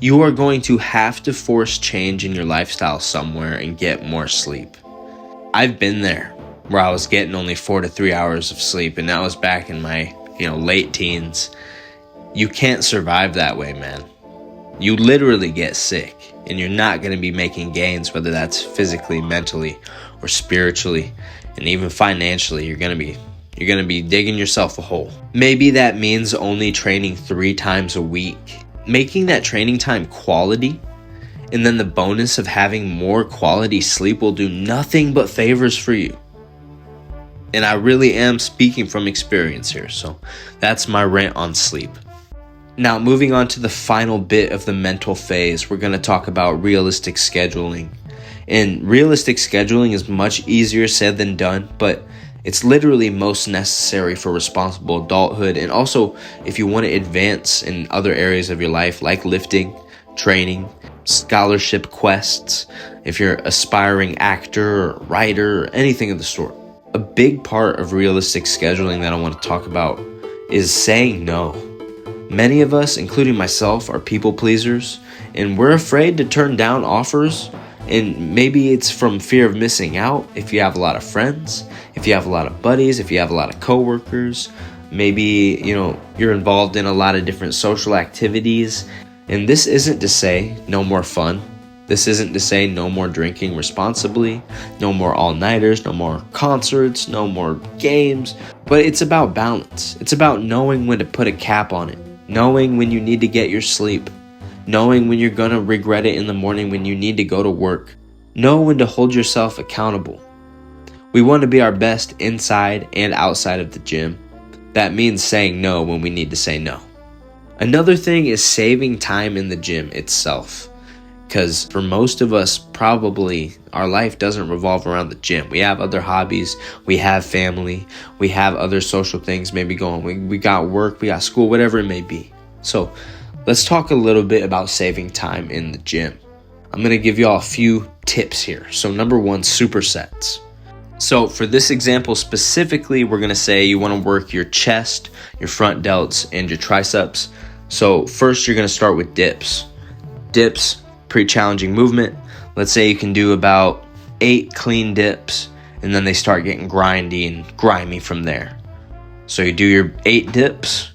A: you are going to have to force change in your lifestyle somewhere and get more sleep. I've been there. where I was getting only 4 to 3 hours of sleep, and that was back in my, late teens. You can't survive that way, man. You literally get sick, and you're not going to be making gains, whether that's physically, mentally, or spiritually, and even financially. You're going to be digging yourself a hole. Maybe that means only training 3 times a week. Making that training time quality, and then the bonus of having more quality sleep will do nothing but favors for you. And I really am speaking from experience here, so that's my rant on sleep. Now, moving on to the final bit of the mental phase, we're going to talk about realistic scheduling. And realistic scheduling is much easier said than done, but it's literally most necessary for responsible adulthood, and also if you want to advance in other areas of your life like lifting, training, scholarship quests, if you're an aspiring actor or writer or anything of the sort. A big part of realistic scheduling that I want to talk about is saying no. Many of us, including myself, are people pleasers, and we're afraid to turn down offers. And maybe it's from fear of missing out. If you have a lot of friends, if you have a lot of buddies, if you have a lot of coworkers, maybe, you're involved in a lot of different social activities. And this isn't to say no more fun. This isn't to say no more drinking responsibly, no more all-nighters, no more concerts, no more games. But it's about balance. It's about knowing when to put a cap on it, knowing when you need to get your sleep, knowing when you're going to regret it in the morning when you need to go to work. Know when to hold yourself accountable. We want to be our best inside and outside of the gym. That means saying no when we need to say no. Another thing is saving time in the gym itself. Because for most of us, probably our life doesn't revolve around the gym. We have other hobbies, we have family, we have other social things maybe going. We got work, we got school, whatever it may be. So let's talk a little bit about saving time in the gym. I'm going to give y'all a few tips here. So number 1, supersets. So for this example specifically, we're going to say you want to work your chest, your front delts, and your triceps. So first you're going to start with dips. Dips, pretty challenging movement. Let's say you can do about 8 clean dips, and then they start getting grindy and grimy from there. So you do your 8 dips,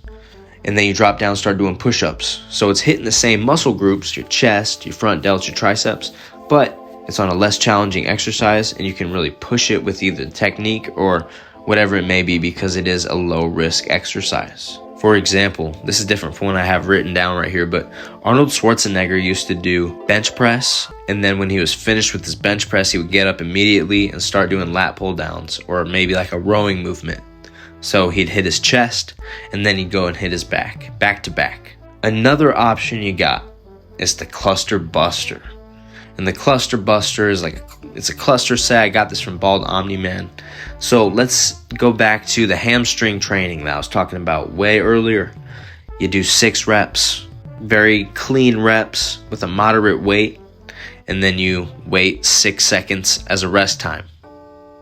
A: and then you drop down and start doing push-ups. So it's hitting the same muscle groups, your chest, your front delts, your triceps, but it's on a less challenging exercise, and you can really push it with either technique or whatever it may be, because it is a low-risk exercise. For example, this is different from what I have written down right here, but Arnold Schwarzenegger used to do bench press, and then when he was finished with his bench press, he would get up immediately and start doing lat pull downs, or maybe like a rowing movement. So he'd hit his chest, and then he'd go and hit his back to back. Another option you got is the cluster buster. And the cluster buster is it's a cluster set. I got this from Bald Omni-Man. So let's go back to the hamstring training that I was talking about way earlier. You do 6 reps, very clean reps with a moderate weight, and then you wait 6 seconds as a rest time.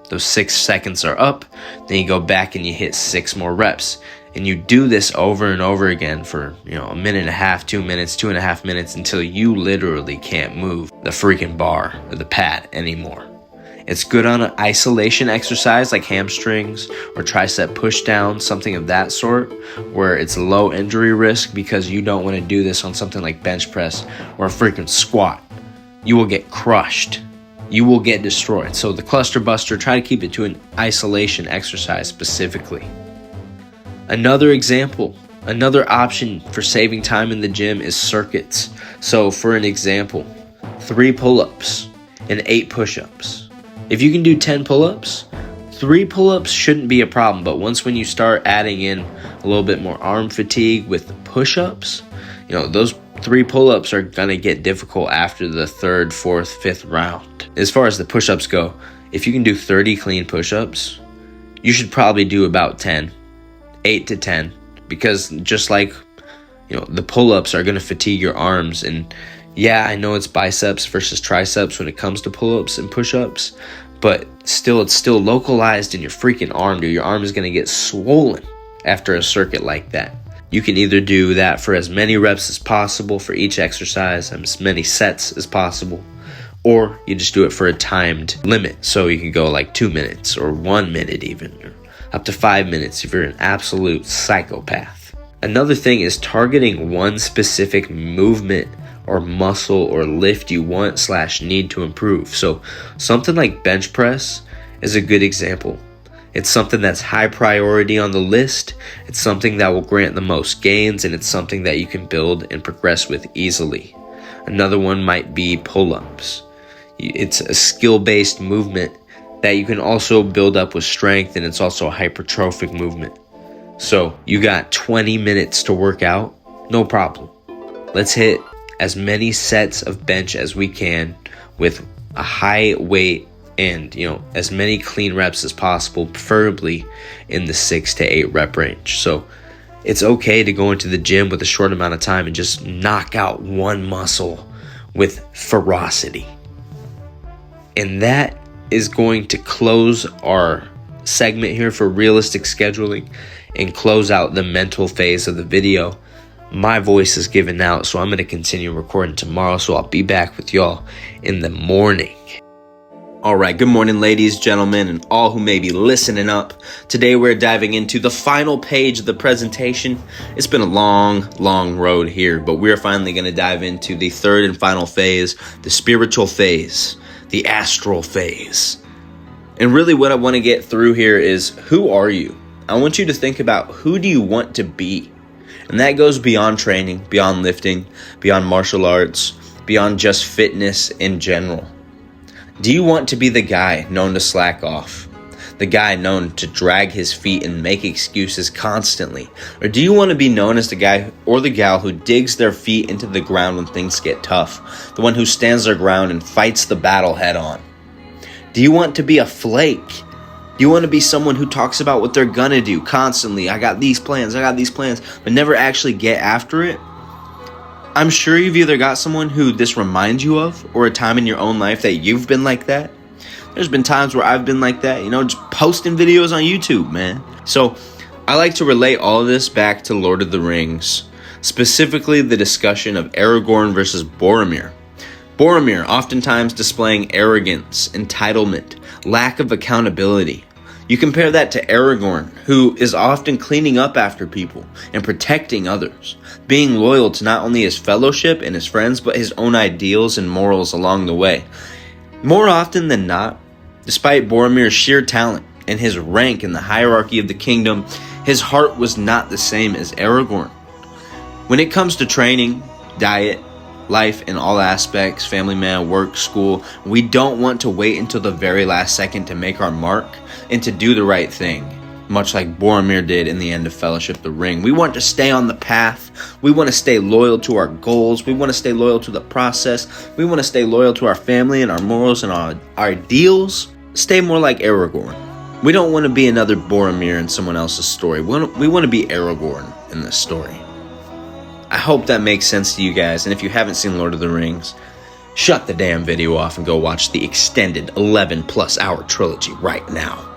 A: Those 6 seconds are up, then you go back and you hit 6 more reps. And you do this over and over again for, a minute and a half, 2 minutes, 2.5 minutes, until you literally can't move the freaking bar or the pad anymore. It's good on an isolation exercise like hamstrings or tricep push down, something of that sort, where it's low injury risk, because you don't want to do this on something like bench press or a freaking squat. You will get crushed. You will get destroyed. So the cluster buster, try to keep it to an isolation exercise specifically. Another example, another option for saving time in the gym is circuits. So for an example, 3 pull-ups and 8 push-ups. If you can do 10 pull-ups, 3 pull-ups shouldn't be a problem. But when you start adding in a little bit more arm fatigue with the push-ups, those 3 pull-ups are going to get difficult after the 3rd, 4th, 5th round. As far as the push-ups go, if you can do 30 clean push-ups, you should probably do about 8 to 10, because just like, the pull-ups are going to fatigue your arms. And yeah, I know it's biceps versus triceps when it comes to pull-ups and push-ups, but still, it's still localized in your freaking arm, dude. Your arm is going to get swollen after a circuit like that. You can either do that for as many reps as possible for each exercise, as many sets as possible, Or you just do it for a timed limit. So you can go like 2 minutes or 1 minute even, or up to 5 minutes if you're an absolute psychopath. Another thing is targeting one specific movement or muscle or lift you want / need to improve. So something like bench press is a good example. It's something that's high priority on the list. It's something that will grant the most gains, and it's something that you can build and progress with easily. Another one might be pull-ups. It's a skill-based movement that you can also build up with strength, and it's also a hypertrophic movement. So you got 20 minutes to work out, no problem. Let's hit as many sets of bench as we can with a high weight and, as many clean reps as possible, preferably in the 6 to 8 rep range. So it's okay to go into the gym with a short amount of time and just knock out one muscle with ferocity. And that is going to close our segment here for realistic scheduling and close out the mental phase of the video. My voice is giving out, so I'm going to continue recording tomorrow, so I'll be back with y'all in the morning. All right, good morning, ladies, gentlemen, and all who may be listening up. Today we're diving into the final page of the presentation. It's been a long road here, but we're finally going to dive into the third and final phase, the spiritual phase, the astral phase. And really what I want to get through here is, who are you? I want you to think about, who do you want to be? And that goes beyond training, beyond lifting, beyond martial arts, beyond just fitness in general. Do you want to be the guy known to slack off? The guy known to drag his feet and make excuses constantly? Or do you want to be known as the guy or the gal who digs their feet into the ground when things get tough? The one who stands their ground and fights the battle head on? Do you want to be a flake? Do you want to be someone who talks about what they're gonna do constantly? I got these plans, but never actually get after it? I'm sure you've either got someone who this reminds you of, or a time in your own life that you've been like that. There's been times where I've been like that, just posting videos on YouTube, man. So I like to relate all of this back to Lord of the Rings, specifically the discussion of Aragorn versus Boromir. Boromir oftentimes displaying arrogance, entitlement, lack of accountability. You compare that to Aragorn, who is often cleaning up after people and protecting others, being loyal to not only his fellowship and his friends, but his own ideals and morals along the way. More often than not, despite Boromir's sheer talent and his rank in the hierarchy of the kingdom, his heart was not the same as Aragorn. When it comes to training, diet, life in all aspects, family man, work, school, we don't want to wait until the very last second to make our mark and to do the right thing, much like Boromir did in the end of Fellowship of the Ring. We want to stay on the path. We want to stay loyal to our goals. We want to stay loyal to the process. We want to stay loyal to our family and our morals and our ideals. Stay more like Aragorn. We don't want to be another Boromir in someone else's story. We want to be Aragorn in this story. I hope that makes sense to you guys, and if you haven't seen Lord of the Rings, shut the damn video off and go watch the extended 11+ hour trilogy right now.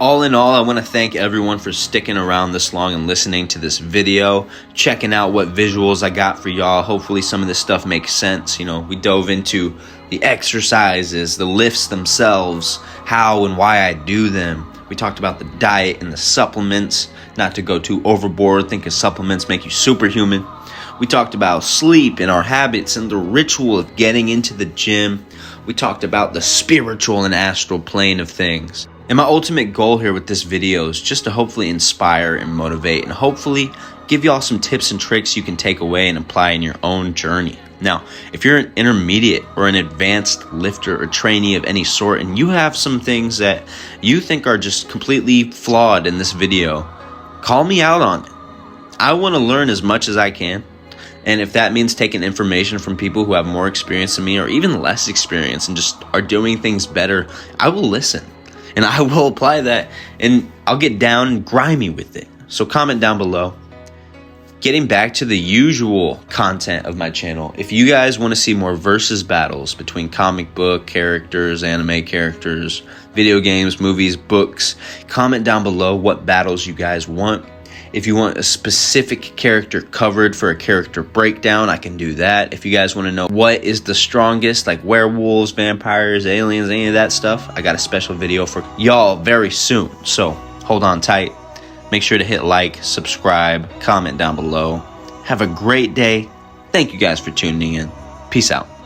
A: All in all, I want to thank everyone for sticking around this long and listening to this video, checking out what visuals I got for y'all. Hopefully some of this stuff makes sense. We dove into the exercises, the lifts themselves, how and why I do them. We talked about the diet and the supplements, not to go too overboard, thinking supplements make you superhuman. We talked about sleep and our habits and the ritual of getting into the gym. We talked about the spiritual and astral plane of things. And my ultimate goal here with this video is just to hopefully inspire and motivate and hopefully give y'all some tips and tricks you can take away and apply in your own journey. Now, if you're an intermediate or an advanced lifter or trainee of any sort and you have some things that you think are just completely flawed in this video, call me out on it. I want to learn as much as I can. And if that means taking information from people who have more experience than me or even less experience and just are doing things better, I will listen. And I will apply that and I'll get down and grimy with it. So comment down below. Getting back to the usual content of my channel, if you guys want to see more versus battles between comic book characters, anime characters, video games, movies, books, comment down below what battles you guys want. If you want a specific character covered for a character breakdown, I can do that. If you guys want to know what is the strongest, like werewolves, vampires, aliens, any of that stuff, I got a special video for y'all very soon. So hold on tight. Make sure to hit like, subscribe, comment down below. Have a great day. Thank you guys for tuning in. Peace out.